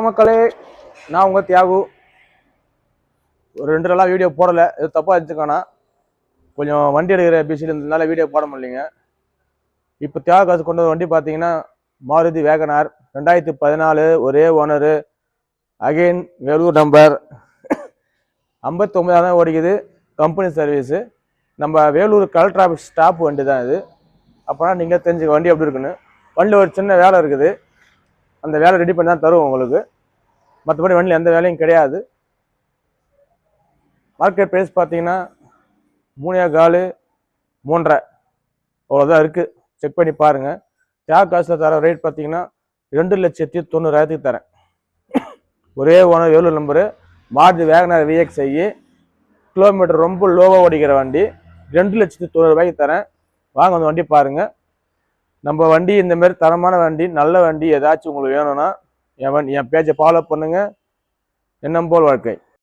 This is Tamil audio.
மக்களே, நான் உங்கள் தியாகு. ஒரு 2 நாளாக வீடியோ போடலை, இது தப்பாக இருந்துச்சுக்கானா. கொஞ்சம் வண்டி எடுக்கிற பிஸியில் இருந்ததுனால வீடியோ போட முடியலைங்க. இப்போ தியாகு காசு கொண்டு வர வண்டி பார்த்தீங்கன்னா மாருதி வேகனார் 2014, ஒரே ஓனரு, அகைன் வேலூர் நம்பர் 59 தான் ஓடிக்குது. Company service. நம்ம வேலூர் கலெக்டர் ஆஃபீஸ் ஸ்டாப் வண்டி தான் இது. அப்போனா நீங்கள் தெரிஞ்சுக்க வண்டி எப்படி இருக்குன்னு. வண்டியில் ஒரு சின்ன வேலை இருக்குது, அந்த வேலை ரெடி பண்ணி தான் தருவோம் உங்களுக்கு. மற்றபடி வண்டியில் எந்த வேலையும் கிடையாது. மார்க்கெட் ப்ரைஸ் பார்த்தீங்கன்னா 3.25, 3.5 அவ்வளோதான் இருக்குது. செக் பண்ணி பாருங்கள். தியாகு காசில் தர ரேட் பார்த்தீங்கன்னா 2,90,000 தரேன். ஒரே owner, Vellore number, Maruti Wagon R VXi. Kilometre ரொம்ப லோவாக ஓடிக்கிற வண்டி. 2,90,000 தரேன். வாங்க அந்த வண்டி பாருங்கள். நம்ம வண்டி இந்தமாரி தரமான வண்டி, நல்ல வண்டி ஏதாச்சும் உங்களுக்கு வேணும்னா என் பேஜை ஃபாலோ பண்ணுங்கள். எண்ணம் போல் வாழ்க்கை.